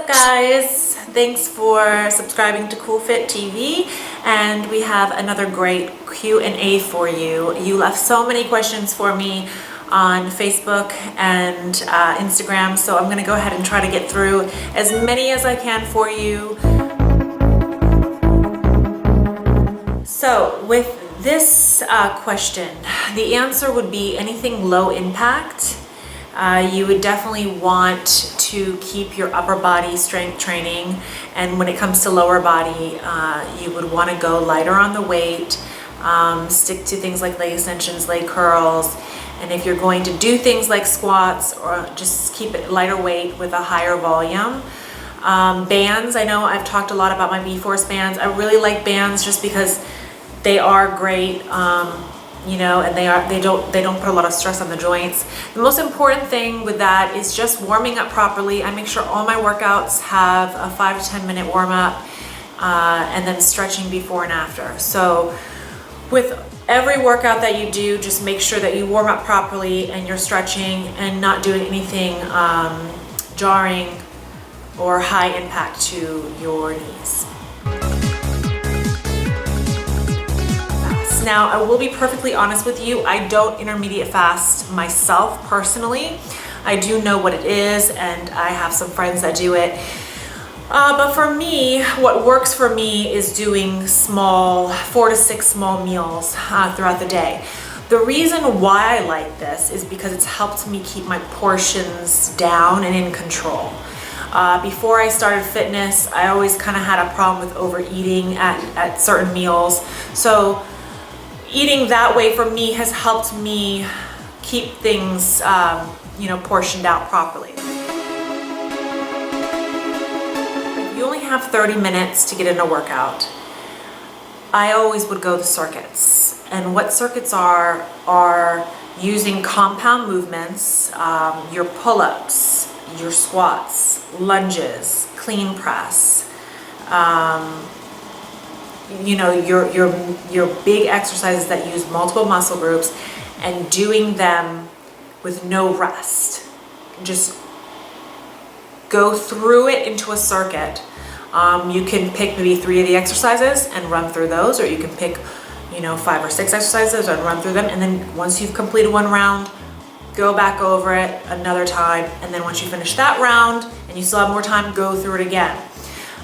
up, guys? Thanks for subscribing to Cool Fit TV, and we have another great Q&A for you. You left so many questions for me on Facebook and Instagram, so I'm going to go ahead and try to get through as many as I can for you. So with this question, the answer would be anything low impact. You would definitely want to keep your upper body strength training, and when it comes to lower body, you would want to go lighter on the weight, stick to things like leg extensions, leg curls, and if you're going to do things like squats, or just keep it lighter weight with a higher volume. Bands, I know I've talked a lot about my B-Force bands. I really like bands just because they are great. You know, and they don't put a lot of stress on the joints. The most important thing with that is just warming up properly. I make sure all my workouts have a 5 to 10 minute warm up, and then stretching before and after. So with every workout that you do, just make sure that you warm up properly and you're stretching and not doing anything jarring or high impact to your knees. Now, I will be perfectly honest with you, I don't intermediate fast myself personally. I do know what it is, and I have some friends that do it. But for me, what works for me is doing 4 to 6 small meals throughout the day. The reason why I like this is because it's helped me keep my portions down and in control. Before I started fitness, I always kind of had a problem with overeating at certain meals. So eating that way for me has helped me keep things, you know, portioned out properly. If you only have 30 minutes to get in a workout, I always would go to circuits. And what circuits are using compound movements, your pull-ups, your squats, lunges, clean press, you know, your big exercises that use multiple muscle groups, and doing them with no rest. Just go through it into a circuit. You can pick maybe 3 of the exercises and run through those, or you can pick, you know, 5 or 6 exercises and run through them, and then once you've completed one round, go back over it another time, and then once you finish that round and you still have more time, go through it again.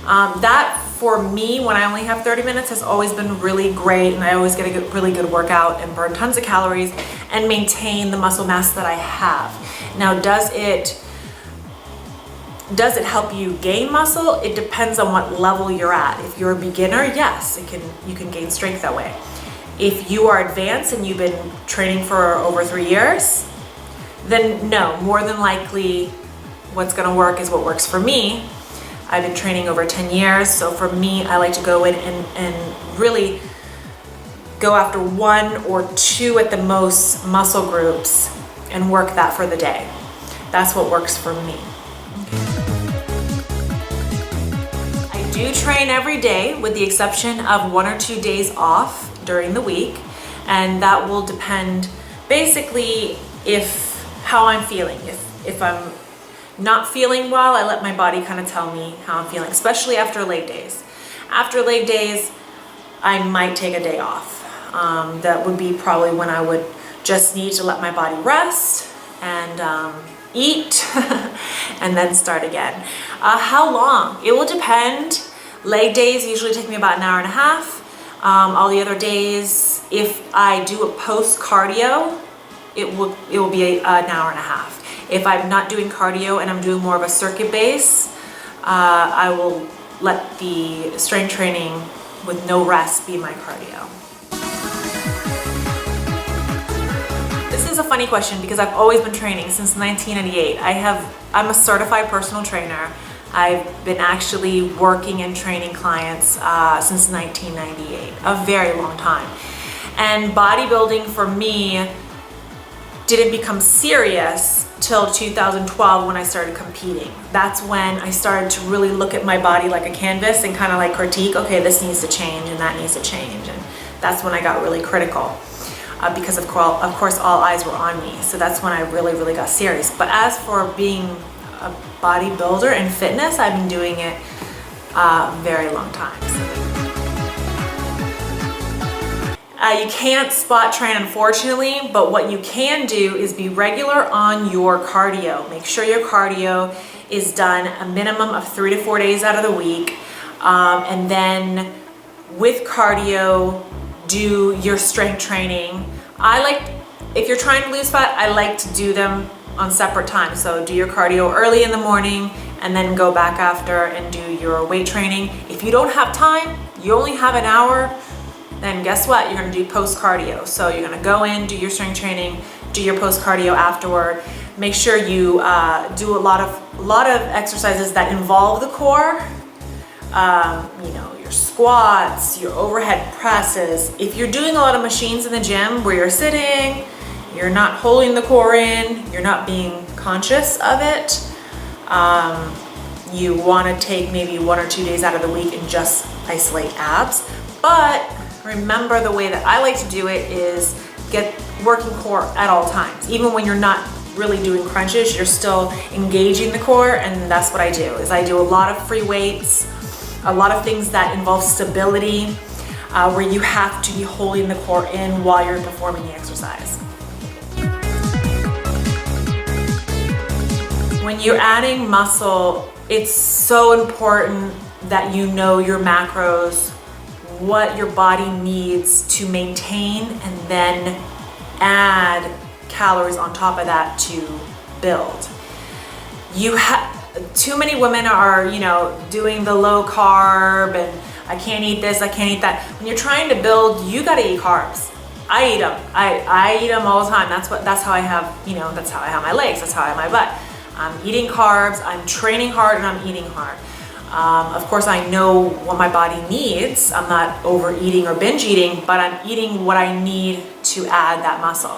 That for me, when I only have 30 minutes, has always been really great, and I always get a really good workout and burn tons of calories and maintain the muscle mass that I have. Now, does it help you gain muscle? It depends on what level you're at. If you're a beginner, yes, you can gain strength that way. If you are advanced and you've been training for over 3 years, then no, more than likely what's gonna work is what works for me. I've been training over 10 years, so for me, I like to go in and really go after 1 or 2 at the most muscle groups and work that for the day. That's what works for me. I do train every day with the exception of 1 or 2 days off during the week, and that will depend basically how I'm feeling. If I'm not feeling well, I let my body kind of tell me how I'm feeling, especially after leg days. After leg days, I might take a day off. That would be probably when I would just need to let my body rest and eat and then start again. How long? It will depend. Leg days usually take me about an hour and a half. All the other days, if I do a post cardio, it will be an hour and a half. If I'm not doing cardio and I'm doing more of a circuit base, I will let the strength training with no rest be my cardio. This is a funny question because I've always been training since 1998. I'm a certified personal trainer. I've been actually working and training clients since 1998, a very long time. And bodybuilding for me didn't become serious till 2012 when I started competing. That's when I started to really look at my body like a canvas and kind of like critique, okay, this needs to change and that needs to change. And that's when I got really critical because of course all eyes were on me. So that's when I really got serious. But as for being a bodybuilder in fitness. I've been doing it a very long time. You can't spot train, unfortunately, but what you can do is be regular on your cardio. Make sure your cardio is done a minimum of 3 to 4 days out of the week. And then with cardio, do your strength training. If you're trying to lose fat, I like to do them on separate times. So do your cardio early in the morning and then go back after and do your weight training. If you don't have time, you only have an hour, then guess what? You're gonna do post-cardio. So you're gonna go in, do your strength training, do your post-cardio afterward. Make sure you do a lot of exercises that involve the core. You know, your squats, your overhead presses. If you're doing a lot of machines in the gym where you're sitting, you're not holding the core in, you're not being conscious of it, you wanna take maybe 1 or 2 days out of the week and just isolate abs. But remember, the way that I like to do it is get working core at all times. Even when you're not really doing crunches, you're still engaging the core, and that's what I do, is I do a lot of free weights, a lot of things that involve stability, where you have to be holding the core in while you're performing the exercise. When you're adding muscle, it's so important that you know your macros, what your body needs to maintain, and then add calories on top of that to build. Too many women are, you know, doing the low carb and I can't eat this, I can't eat that. When you're trying to build, you gotta eat carbs. I eat them. I eat them all the time. That's how I have, you know, that's how I have my legs. That's how I have my butt. I'm eating carbs. I'm training hard and I'm eating hard. Of course, I know what my body needs. I'm not overeating or binge eating, but I'm eating what I need to add that muscle.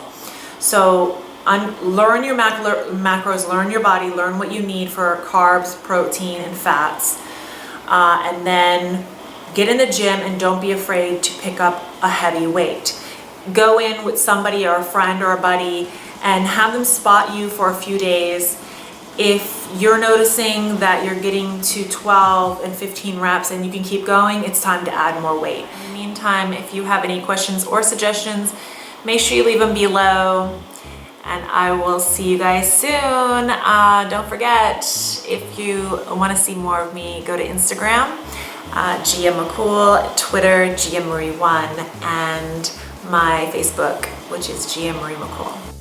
So learn your macros, learn your body, learn what you need for carbs, protein, and fats. And then get in the gym and don't be afraid to pick up a heavy weight. Go in with somebody or a friend or a buddy and have them spot you for a few days. If you're noticing that you're getting to 12 and 15 reps and you can keep going, it's time to add more weight. In the meantime, if you have any questions or suggestions, make sure you leave them below, and I will see you guys soon. Don't forget, if you want to see more of me, go to Instagram, Gia McCool, Twitter, Gia Marie1, and my Facebook, which is Gia Marie McCool.